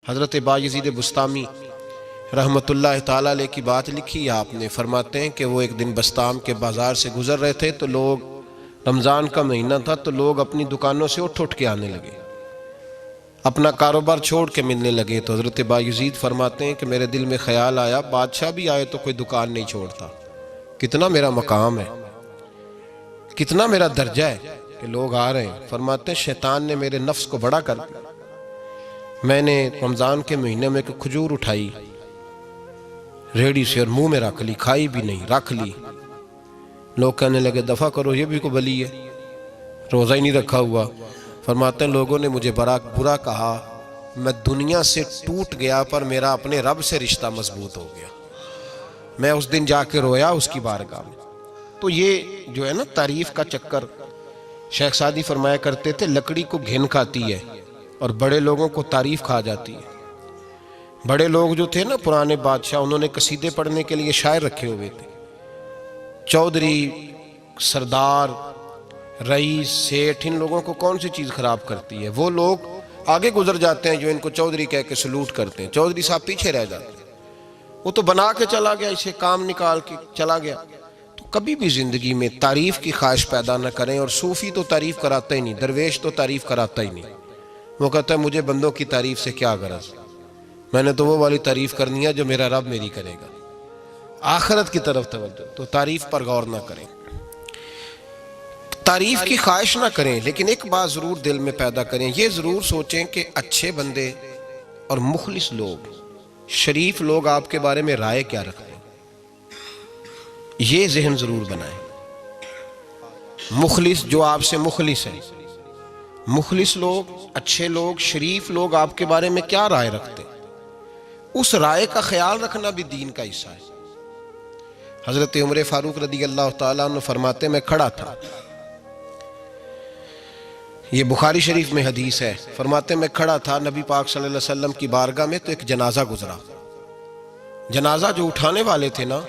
حضرت بایزید بسطامی رحمۃ اللہ تعالیٰ علیہ کی بات لکھی ہے آپ نے. فرماتے ہیں کہ وہ ایک دن بسطام کے بازار سے گزر رہے تھے تو لوگ، رمضان کا مہینہ تھا تو لوگ اپنی دکانوں سے اٹھ کے آنے لگے، اپنا کاروبار چھوڑ کے ملنے لگے. تو حضرت بایزید فرماتے ہیں کہ میرے دل میں خیال آیا بادشاہ بھی آئے تو کوئی دکان نہیں چھوڑتا، کتنا میرا مقام ہے، کتنا میرا درجہ ہے کہ لوگ آ رہے ہیں. فرماتے ہیں شیطان نے میرے نفس کو بڑا کر دیا. میں نے رمضان کے مہینے میں ایک کھجور اٹھائی ریڑھی سے اور منہ میں رکھ لی، کھائی بھی نہیں، رکھ لی. لوگ کہنے لگے دفع کرو، یہ بھی کو بلی ہے، روزہ ہی نہیں رکھا ہوا. فرماتے ہیں لوگوں نے مجھے برا کہا، میں دنیا سے ٹوٹ گیا پر میرا اپنے رب سے رشتہ مضبوط ہو گیا. میں اس دن جا کے رویا اس کی بارگاہ میں. تو یہ جو ہے نا تعریف کا چکر، شیخ سعدی فرمایا کرتے تھے لکڑی کو گھن کھاتی ہے اور بڑے لوگوں کو تعریف کھا جاتی ہے. بڑے لوگ جو تھے نا پرانے بادشاہ، انہوں نے قصیدے پڑھنے کے لیے شاعر رکھے ہوئے تھے. چودھری، سردار، رئیس، سیٹھ، ان لوگوں کو کون سی چیز خراب کرتی ہے؟ وہ لوگ آگے گزر جاتے ہیں جو ان کو چودھری کہہ کے سلوٹ کرتے ہیں. چودھری صاحب پیچھے رہ جاتے ہیں. وہ تو بنا کے چلا گیا، اسے کام نکال کے چلا گیا. تو کبھی بھی زندگی میں تعریف کی خواہش پیدا نہ کریں. اور صوفی تو تعریف کراتا ہی نہیں، درویش تو تعریف کراتا ہی نہیں. وہ کہتا ہے مجھے بندوں کی تعریف سے کیا غرض، میں نے تو وہ والی تعریف کرنی ہے جو میرا رب میری کرے گا. آخرت کی طرف توجہ. تو تعریف پر غور نہ کریں، تعریف کی خواہش نہ کریں، لیکن ایک بات ضرور دل میں پیدا کریں. یہ ضرور سوچیں کہ اچھے بندے اور مخلص لوگ، شریف لوگ آپ کے بارے میں رائے کیا رکھتے ہیں. یہ ذہن ضرور بنائیں. مخلص جو آپ سے مخلص ہیں، مخلص لوگ، اچھے لوگ، شریف لوگ آپ کے بارے میں کیا رائے رکھتے ہیں، اس رائے کا خیال رکھنا بھی دین کا حصہ ہے. حضرت عمر فاروق رضی اللہ تعالیٰ عنہ فرماتے میں کھڑا تھا، یہ بخاری شریف میں حدیث ہے. فرماتے میں کھڑا تھا نبی پاک صلی اللہ علیہ وسلم کی بارگاہ میں تو ایک جنازہ گزرا. جنازہ جو اٹھانے والے تھے نا،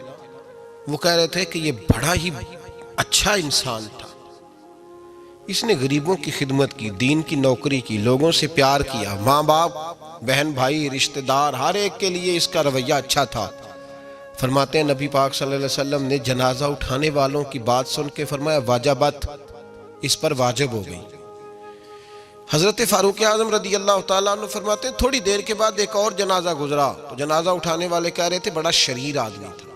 وہ کہہ رہے تھے کہ یہ بڑا ہی اچھا انسان تھا، اس نے غریبوں کی خدمت کی، دین کی نوکری کی، لوگوں سے پیار کیا، ماں باپ، بہن بھائی، رشتہ دار، ہر ایک کے لیے اس کا رویہ اچھا تھا. فرماتے ہیں نبی پاک صلی اللہ علیہ وسلم نے جنازہ اٹھانے والوں کی بات سن کے فرمایا واجبت، اس پر واجب ہو گئی. حضرت فاروق اعظم رضی اللہ تعالیٰ عنہ فرماتے ہیں تھوڑی دیر کے بعد ایک اور جنازہ گزرا تو جنازہ اٹھانے والے کہہ رہے تھے بڑا شریر آدمی تھا،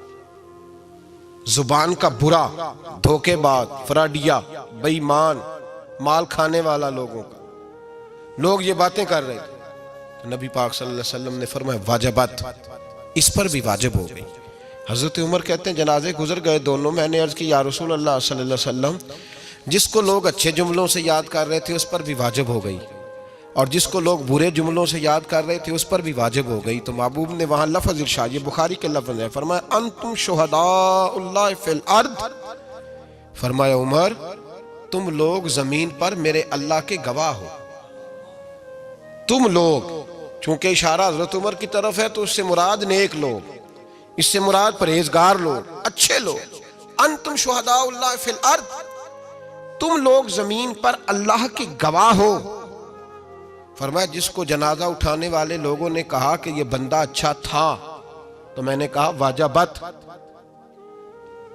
زبان کا برا، دھوکے باز، فراڈیا، بے ایمان، مال کھانے والا لوگوں کا. لوگ یہ باتیں کر رہے تھے. نبی پاک صلی اللہ علیہ وسلم نے فرمایا واجبت، اس پر بھی واجب ہو گئی. حضرت عمر کہتے ہیں جنازے گزر گئے دونوں. میں نے عرض کی یا رسول اللہ صلی اللہ علیہ وسلم، جس کو لوگ اچھے جملوں سے یاد کر رہے تھے اس پر بھی واجب ہو گئی، اور جس کو لوگ برے جملوں سے یاد کر رہے تھے اس پر بھی واجب ہو گئی. تو محبوب نے وہاں لفظ ارشاد، یہ بخاری کے لفظ ہے، فرمایا انتم شہداء اللہ فی الارض. فرمایا عمر تم لوگ زمین پر میرے اللہ کے گواہ ہو. تم لوگ، چونکہ اشارہ حضرت عمر کی طرف ہے تو اس سے مراد نیک لوگ، اس سے مراد پرہیزگار لوگ، اچھے لوگ. انتم شہداء اللہ فی الارض، تم لوگ زمین پر اللہ کے گواہ ہو. فرمایا جس کو جنازہ اٹھانے والے لوگوں نے کہا کہ یہ بندہ اچھا تھا تو میں نے کہا واجبت،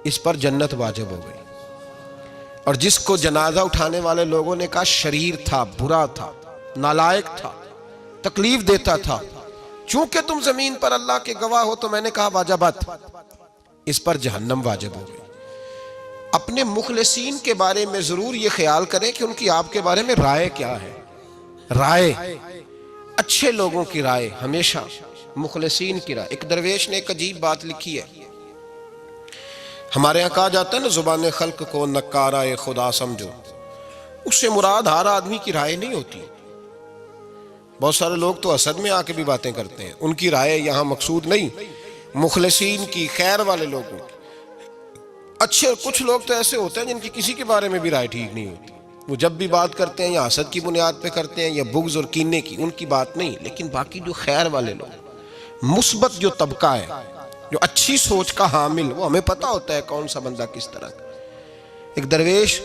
اس پر جنت واجب ہو گئی. اور جس کو جنازہ اٹھانے والے لوگوں نے کہا شریر تھا، برا تھا، نالائق تھا، تکلیف دیتا تھا، چونکہ تم زمین پر اللہ کے گواہ ہو تو میں نے کہا واجبت، اس پر جہنم واجب ہو گئی. اپنے مخلصین کے بارے میں ضرور یہ خیال کریں کہ ان کی آپ کے بارے میں رائے کیا ہے. رائے، اچھے لوگوں کی رائے، ہمیشہ مخلصین کی رائے. ایک درویش نے ایک عجیب بات لکھی ہے. ہمارے یہاں کہا جاتا ہے نا زبان خلق کو نکارہ خدا سمجھو. اس سے مراد ہر آدمی کی رائے نہیں ہوتی. بہت سارے لوگ تو حسد میں آ کے بھی باتیں کرتے ہیں، ان کی رائے یہاں مقصود نہیں، مخلصین کی، خیر والے لوگوں کی. اچھے کچھ لوگ تو ایسے ہوتے ہیں جن کی کسی کے بارے میں بھی رائے ٹھیک نہیں ہوتی. وہ جب بھی بات کرتے ہیں یا حسد کی بنیاد پہ کرتے ہیں یا بغض اور کینے کی، ان کی بات نہیں. لیکن باقی جو خیر والے لوگ، مثبت جو طبقہ ہے، جو اچھی سوچ کا حامل، وہ ہمیں پتہ ہوتا ہے کون سا بندہ کس طرح کا. ایک درویش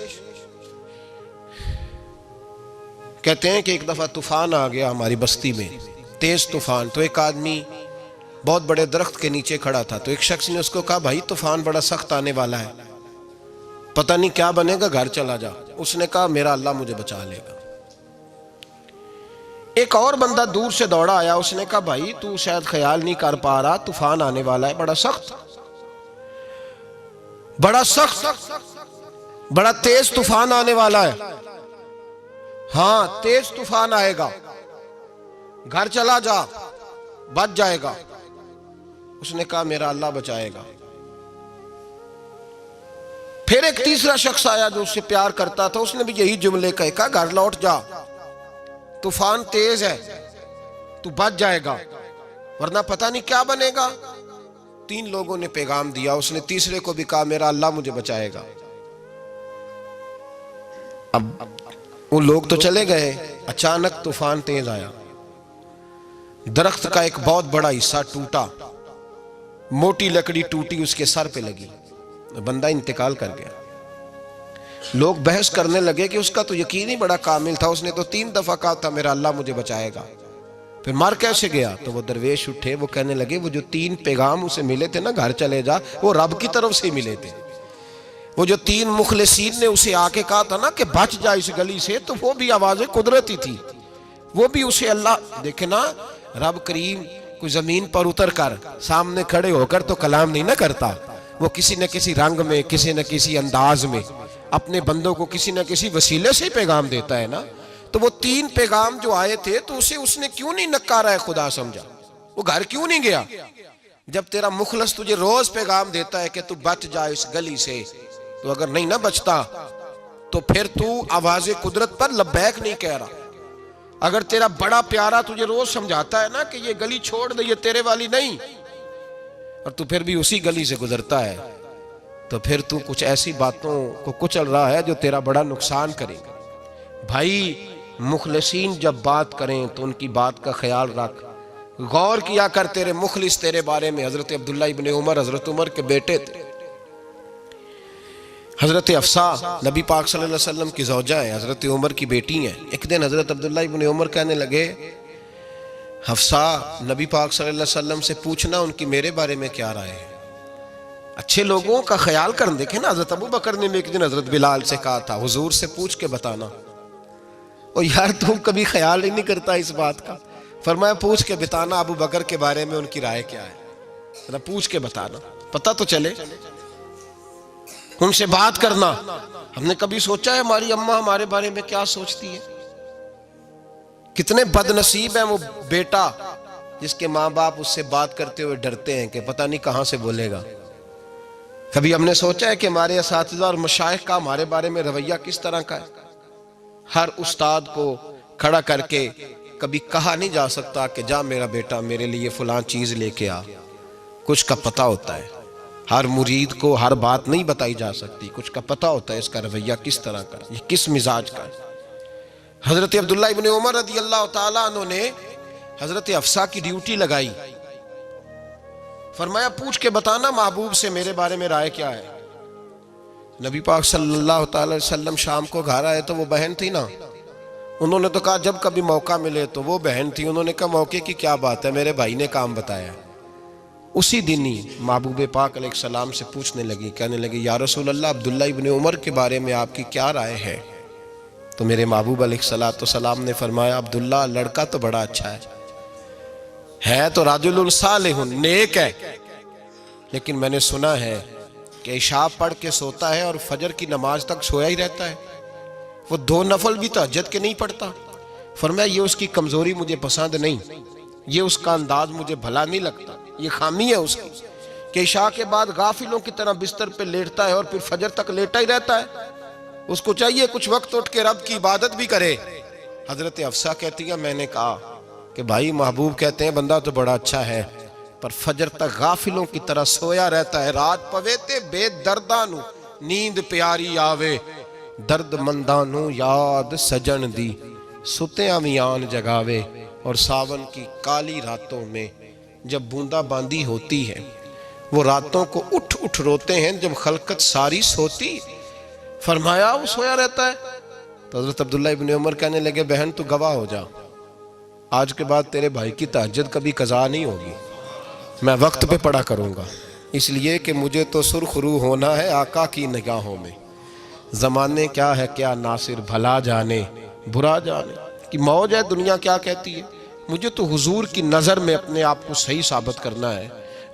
کہتے ہیں کہ ایک دفعہ طوفان آ گیا ہماری بستی میں. تیز طوفان. تو ایک آدمی بہت بڑے درخت کے نیچے کھڑا تھا. تو ایک شخص نے اس کو کہا بھائی طوفان بڑا سخت آنے والا ہے, پتہ نہیں کیا بنے گا, گھر چلا جا. اس نے کہا میرا اللہ مجھے بچا لے گا. ایک اور بندہ دور سے دوڑا آیا, اس نے کہا بھائی تو شاید خیال نہیں کر پا رہا, طوفان آنے والا ہے بڑا سخت, بڑا تیز طوفان آنے والا ہے. ہاں تیز طوفان آئے گا, گھر چلا جا, بچ جائے گا. اس نے کہا میرا اللہ بچائے گا. پھر ایک تیسرا شخص آیا جو اس سے پیار کرتا تھا, اس نے بھی یہی جملے کہا گھر لوٹ جا, طوفان تیز ہے, تو بچ جائے گا ورنہ پتہ نہیں کیا بنے گا. 3 لوگوں نے پیغام دیا, اس نے تیسرے کو بھی کہا میرا اللہ مجھے بچائے گا. اب وہ لوگ تو چلے گئے, اچانک طوفان تیز آیا, درخت کا ایک بہت بڑا حصہ ٹوٹا, موٹی لکڑی ٹوٹی اس کے سر پہ لگی, بندہ انتقال کر گیا. لوگ بحث کرنے لگے کہ اس کا تو یقین ہی بڑا کامل تھا, اس نے تو 3 دفعہ کہا تھا میرا اللہ مجھے بچائے گا, پھر مر کیسے گیا. تو وہ درویش اٹھے, وہ کہنے لگے وہ جو 3 پیغام اسے ملے تھے نا گھر چلے جا, وہ رب کی طرف سے ملے تھے. وہ جو 3 مخلصین نے اسے آ کے کہا تھا نا کہ بچ جا اس گلی سے, تو وہ بھی آواز قدرتی تھی, وہ بھی اسے اللہ. دیکھیں نا رب کریم کوئی زمین پر اتر کر سامنے کھڑے ہو کر تو کلام نہیں نہ کرتا, وہ کسی نہ کسی رنگ میں, کسی نہ کسی انداز میں اپنے بندوں کو کسی نہ کسی وسیلے سے پیغام دیتا ہے نا. تو وہ 3 پیغام جو آئے تھے تو اسے اس نے کیوں نہیں نکارا ہے خدا سمجھا, وہ گھر کیوں نہیں گیا. جب تیرا مخلص تجھے روز پیغام دیتا ہے کہ تو بچ جا اس گلی سے, تو اگر نہیں نہ بچتا تو پھر تو آواز قدرت پر لبیک نہیں کہہ رہا. اگر تیرا بڑا پیارا تجھے روز سمجھاتا ہے نا کہ یہ گلی چھوڑ دے, یہ تیرے والی نہیں, اور تو پھر بھی اسی گلی سے گزرتا ہے, تو پھر تو کچھ ایسی باتوں کو کچل رہا ہے جو تیرا بڑا نقصان کرے گا. بھائی مخلصین جب بات کریں تو ان کی بات کا خیال رکھ, غور کیا کر. تیرے مخلص تیرے بارے میں حضرت عبداللہ ابن عمر, حضرت عمر کے بیٹے تھے. حضرت حفصہ نبی پاک صلی اللہ علیہ وسلم کی زوجہ ہے, حضرت عمر کی بیٹی ہیں. ایک دن حضرت عبداللہ ابن عمر کہنے لگے حفصہ نبی پاک صلی اللہ علیہ وسلم سے پوچھنا ان کی میرے بارے میں کیا رائے ہے. اچھے لوگوں کا خیال کر. دیکھیں نا حضرت ابو بکر نے بھی ایک دن حضرت بلال سے کہا تھا حضور سے پوچھ کے بتانا. اور یار تم کبھی خیال ہی نہیں کرتا اس بات کا. فرمایا پوچھ کے بتانا ابو بکر کے بارے میں ان کی رائے کیا ہے, پوچھ کے بتانا, پتہ تو چلے. ان سے بات کرنا. ہم نے کبھی سوچا ہے ہماری اماں ہمارے بارے میں کیا سوچتی ہے؟ کتنے بد نصیب ہیں وہ بیٹا جس کے ماں باپ اس سے بات کرتے ہوئے ڈرتے ہیں کہ پتہ نہیں کہاں سے بولے گا. کبھی ہم نے سوچا ہے کہ ہمارے اساتذہ اور مشائخ کا ہمارے بارے میں رویہ کس طرح کا ہے؟ ہر استاد کو کھڑا کر کے کبھی کہا نہیں جا سکتا کہ جا میرا بیٹا میرے لیے فلاں چیز لے کے آ. کچھ کا پتہ ہوتا ہے. ہر مرید کو ہر بات نہیں بتائی جا سکتی, کچھ کا پتہ ہوتا ہے اس کا رویہ کس طرح کا, یہ کس مزاج کا ہے. حضرت عبداللہ ابن عمر رضی اللہ تعالیٰ عنہ نے حضرت حفصہ کی ڈیوٹی لگائی. فرمایا پوچھ کے بتانا محبوب سے میرے بارے میں رائے کیا ہے. نبی پاک صلی اللہ تعالی وسلم شام کو گھر آئے تو وہ بہن تھی نا, انہوں نے تو کہا جب کبھی موقع ملے تو وہ بہن تھی, انہوں نے کہا موقع کی کیا بات ہے, میرے بھائی نے کام بتایا. اسی دن ہی محبوب پاک علیہ السلام سے پوچھنے لگی, کہنے لگی یا رسول اللہ عبداللہ ابن عمر کے بارے میں آپ کی کیا رائے ہے. تو میرے محبوب علیہ السلام نے فرمایا عبداللہ لڑکا تو بڑا اچھا ہے تو رجل صالح نیک ہے, لیکن میں نے سنا ہے کہ عشاء پڑھ کے سوتا ہے اور فجر کی نماز تک سویا ہی رہتا ہے, وہ 2 نفل بھی تہجد کے نہیں پڑھتا. فرمایا یہ اس کی کمزوری مجھے پسند نہیں, یہ اس کا انداز مجھے بھلا نہیں لگتا, یہ خامی ہے اس کی کہ عشاء کے بعد غافلوں کی طرح بستر پہ لیٹتا ہے اور پھر فجر تک لیٹا ہی رہتا ہے. اس کو چاہیے کچھ وقت اٹھ کے رب کی عبادت بھی کرے. حضرت حفصہ کہتی ہے میں نے کہا کہ بھائی محبوب کہتے ہیں بندہ تو بڑا اچھا ہے پر فجر تک غافلوں کی طرح سویا رہتا ہے. رات پویتے بے دردانو نیند پیاری آوے, درد مندانو یاد سجن دی ستیاں میان جگاوے. اور ساون کی کالی راتوں میں جب بوندا باندی ہوتی ہے وہ راتوں کو اٹھ اٹھ روتے ہیں جب خلقت ساری سوتی. فرمایا وہ سویا رہتا ہے. تو حضرت عبداللہ ابن عمر کہنے لگے بہن تو گواہ ہو جا, آج کے بعد تیرے بھائی کی تہجد کبھی قضا نہیں ہوگی، میں وقت پہ پڑھا کروں گا، اس لیے کہ مجھے تو سرخ رو ہونا ہے آقا کی نگاہوں میں۔ زمانے کیا ہے کیا ناصر، بھلا جانے برا جانے کہ موج ہے دنیا کیا کہتی ہے، مجھے تو حضور کی نظر میں اپنے آپ کو صحیح ثابت کرنا ہے۔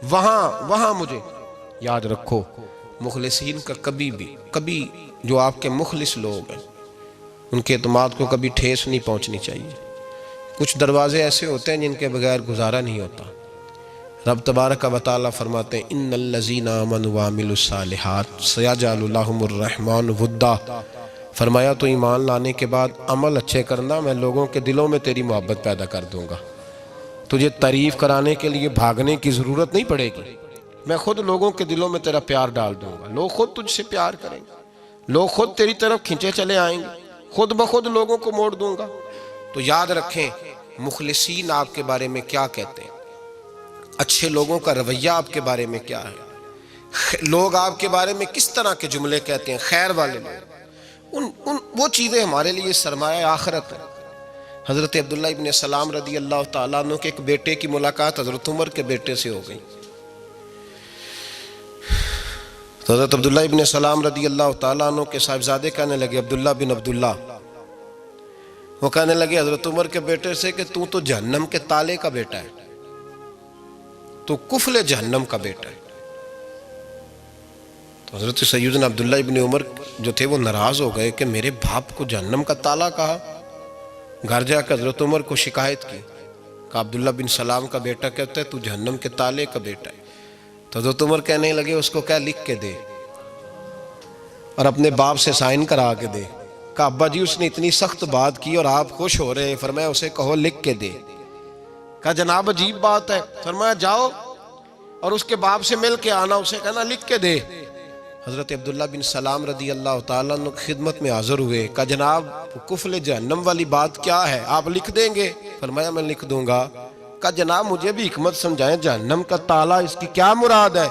وہاں مجھے یاد رکھو، مخلصین کا کبھی جو آپ کے مخلص لوگ ہیں ان کے اعتماد کو کبھی ٹھیس نہیں پہنچنی چاہیے۔ کچھ دروازے ایسے ہوتے ہیں جن کے بغیر گزارا نہیں ہوتا۔ رب تبارک و تعالیٰ فرماتے ہیں ان الذین آمنوا وعملوا الصالحات سیجعل لهم الرحمن ودا، فرمایا تو ایمان لانے کے بعد عمل اچھے کرنا، میں لوگوں کے دلوں میں تیری محبت پیدا کر دوں گا۔ تجھے تعریف کرانے کے لیے بھاگنے کی ضرورت نہیں پڑے گی، میں خود لوگوں کے دلوں میں تیرا پیار ڈال دوں گا، لوگ خود تجھ سے پیار کریں گے، لوگ خود تیری طرف کھنچے چلے آئیں گے، خود بخود لوگوں کو موڑ دوں گا۔ تو یاد رکھیں مخلصین آپ کے بارے میں کیا کہتے ہیں، اچھے لوگوں کا رویہ آپ کے بارے میں کیا ہے، لوگ آپ کے بارے میں کس طرح کے جملے کہتے ہیں، خیر والے لوگ، وہ چیزیں ہمارے لیے سرمایہ آخرت ہے۔ حضرت عبداللہ ابن سلام رضی اللہ تعالیٰ عنہ کے ایک بیٹے کی ملاقات حضرت عمر کے بیٹے سے ہو گئی۔ تو حضرت عبداللہ ابن سلام رضی اللہ تعالیٰ عنہ کے صاحبزادے کہنے لگے، عبداللہ بن عبداللہ، وہ کہنے لگے حضرت عمر کے بیٹے سے کہ تو جہنم کے تالے کا بیٹا ہے، تو کفل جہنم کا بیٹا ہے۔ تو حضرت سیدنا عبداللہ ابن عمر جو تھے وہ ناراض ہو گئے کہ میرے باپ کو جہنم کا تالا کہا۔ گھر جا کر حضرت عمر کو شکایت کی کہ عبداللہ بن سلام کا بیٹا کہتا ہے تو جہنم کے تالے کا بیٹا ہے۔ تو حضرت عمر کہنے لگے اس کو کیا لکھ کے دے اور اپنے باپ سے سائن کرا کے دے۔ کہا ابا جی اس نے اتنی سخت بات کی اور آپ خوش ہو رہے ہیں، فرمایا اسے کہو لکھ کے دے۔ کہا جناب عجیب بات ہے، فرمایا جاؤ اور اس کے باپ سے مل کے آنا، اسے کہنا لکھ کے دے۔ حضرت عبداللہ بن سلام رضی اللہ تعالیٰ عنہ کی خدمت میں حاضر ہوئے، کہا جناب کفل جہنم والی بات کیا ہے، آپ لکھ دیں گے؟ فرمایا میں لکھ دوں گا۔ کہا جناب مجھے بھی حکمت سمجھائیں، جہنم کا تالا اس کی کیا مراد ہے؟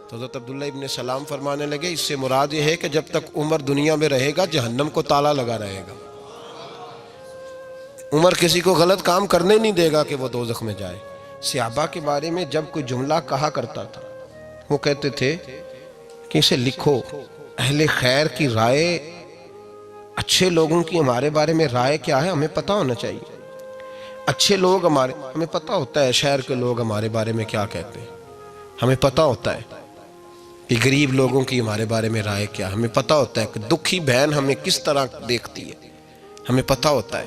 تو حضرت عبداللہ ابن سلام فرمانے لگے اس سے مراد یہ ہے کہ جب تک عمر دنیا میں رہے گا جہنم کو تالا لگا رہے گا، عمر کسی کو غلط کام کرنے نہیں دے گا کہ وہ دوزخ میں جائے۔ صحابہ کے بارے میں جب کوئی جملہ کہا کرتا تھا وہ کہتے تھے کہ اسے لکھو، اہل خیر کی رائے، اچھے لوگوں کی ہمارے بارے میں رائے کیا ہے ہمیں پتہ ہونا چاہیے۔ اچھے لوگ ہمیں پتہ ہوتا ہے شہر کے لوگ ہمارے بارے میں کیا کہتے ہیں، ہمیں پتہ ہوتا ہے کہ غریب لوگوں کی ہمارے بارے میں رائے کیا، ہمیں پتہ ہوتا ہے کہ دکھی بہن ہمیں کس طرح دیکھتی ہے، ہمیں پتہ ہوتا ہے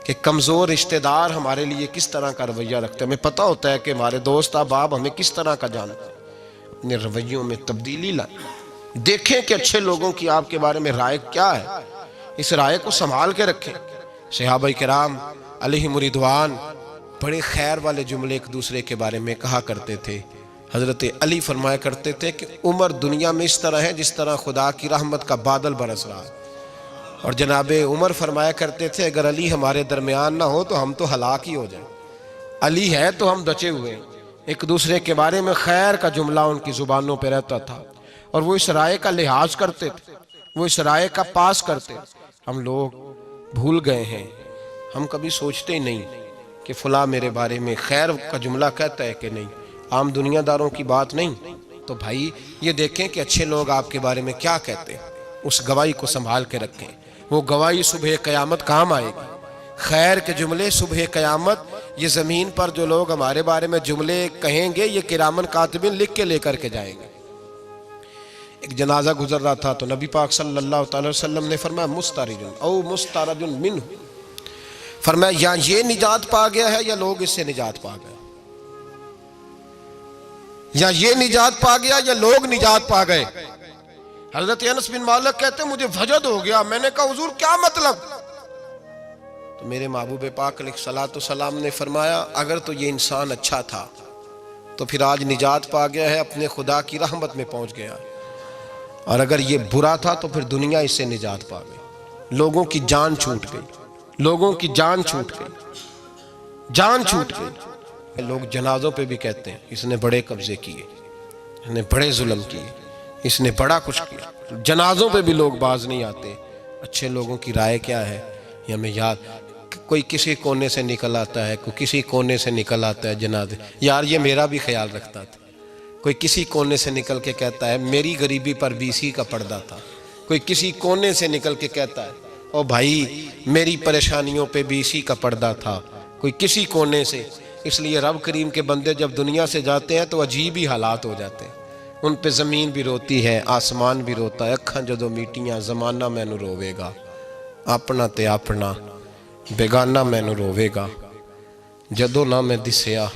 کہ کمزور رشتہ دار ہمارے لیے کس طرح کا رویہ رکھتے ہیں، ہمیں پتہ ہوتا ہے کہ ہمارے دوست احباب ہمیں کس طرح کا جانتے ہیں۔ اپنے رویوں میں تبدیلی لائیں، دیکھیں کہ اچھے لوگوں کی آپ کے بارے میں رائے کیا ہے، اس رائے کو سنبھال کے رکھیں۔ صحابہ کرام علیہم رضوان بڑے خیر والے جملے ایک دوسرے کے بارے میں کہا کرتے تھے۔ حضرت علی فرمایا کرتے تھے کہ عمر دنیا میں اس طرح ہے جس طرح خدا کی رحمت کا بادل برس رہا ہے، اور جناب عمر فرمایا کرتے تھے اگر علی ہمارے درمیان نہ ہو تو ہم تو ہلاک ہی ہو جائیں، علی ہے تو ہم بچے ہوئے ہیں۔ ایک دوسرے کے بارے میں خیر کا جملہ ان کی زبانوں پہ رہتا تھا، اور وہ اس رائے کا لحاظ کرتے تھے، وہ اس رائے کا پاس کرتے۔ ہم لوگ بھول گئے ہیں، ہم کبھی سوچتے ہی نہیں کہ فلاں میرے بارے میں خیر کا جملہ کہتا ہے کہ نہیں، عام دنیا داروں کی بات نہیں۔ تو بھائی یہ دیکھیں کہ اچھے لوگ آپ کے بارے میں کیا کہتے ہیں، اس گواہی کو سنبھال کے رکھیں، وہ گواہی صبح قیامت کام آئے گی۔ خیر کے جملے صبح قیامت، یہ زمین پر جو لوگ ہمارے بارے میں جملے کہیں گے یہ کرامن کاتبین لکھ کے لے کر کے جائیں گے۔ ایک جنازہ گزر رہا تھا تو نبی پاک صلی اللہ تعالی وسلم نے فرمایا مسترج او مسترج منہ، فرمایا یا یہ نجات پا گیا ہے یا لوگ اس سے نجات پا گئے، یا یہ نجات پا گیا یا لوگ نجات پا گئے۔ حضرت انس بن مالک کہتے ہیں مجھے وجد ہو گیا، میں نے کہا حضور کیا مطلب؟ تو میرے محبوب پاک علیہ الصلوۃ والسلام نے فرمایا اگر تو یہ انسان اچھا تھا تو پھر آج نجات پا گیا ہے، اپنے خدا کی رحمت میں پہنچ گیا، اور اگر یہ برا تھا تو پھر دنیا اس سے نجات پا گئی۔ لوگوں کی جان چھوٹ گئی، لوگوں کی جان چھوٹ گئی، جان چھوٹ گئی۔ لوگ جنازوں پہ بھی کہتے ہیں اس نے بڑے قبضے کیے، اس نے بڑے ظلم کیے، اس نے بڑا کچھ کیا۔ جنازوں پہ بھی لوگ باز نہیں آتے۔ اچھے لوگوں کی رائے کیا ہے یہ ہمیں یاد، کوئی کسی کونے سے نکل آتا ہے، کوئی کسی کونے سے نکل آتا ہے جنازے. یار یہ میرا بھی خیال رکھتا تھا. کوئی کسی کونے سے نکل کے کہتا ہے میری غریبی پر BC کا پردہ تھا. کوئی کسی کونے سے نکل کے کہتا ہے او بھائی میری پریشانیوں پہ BC کا پردہ تھا. کوئی کسی کونے سے. اس لیے رب کریم کے بندے جب دنیا سے جاتے ہیں تو عجیب ہی حالات ہو جاتے ہیں. ان پہ زمین بھی روتی ہے، آسمان بھی روتا ہے. اکھاں جدو میٹیاں زمانہ مینوں روے گا، اپنا تے اپنا بیگانہ مینوں روے گا. جدو نہ میں دسیا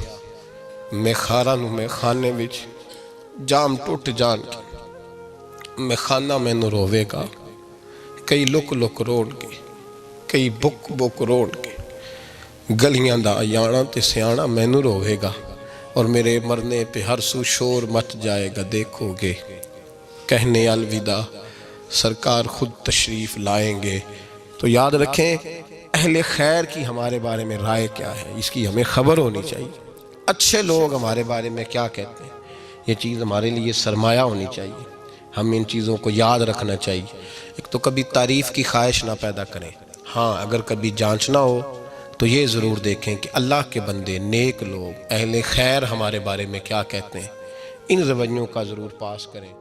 میں خاراں نوں میں خانے وچ جام ٹوٹ جان کے میں خانہ مینوں روے گا. کئی لک لک روڑ کے، کئی بک بک روڑ کے گلیاں دا یانا تے سیانا مینوں روے گا. اور میرے مرنے پہ ہر سو شور مچ جائے گا، دیکھو گے کہنے الوداع سرکار خود تشریف لائیں گے. تو یاد رکھیں اہل خیر کی ہمارے بارے میں رائے کیا ہے، اس کی ہمیں خبر ہونی چاہیے. اچھے لوگ ہمارے بارے میں کیا کہتے ہیں، یہ چیز ہمارے لیے سرمایہ ہونی چاہیے. ہم ان چیزوں کو یاد رکھنا چاہیے. ایک تو کبھی تعریف کی خواہش نہ پیدا کریں. ہاں اگر کبھی جانچنا ہو تو یہ ضرور دیکھیں کہ اللہ کے بندے، نیک لوگ، اہل خیر ہمارے بارے میں کیا کہتے ہیں. ان رویوں کا ضرور پاس کریں.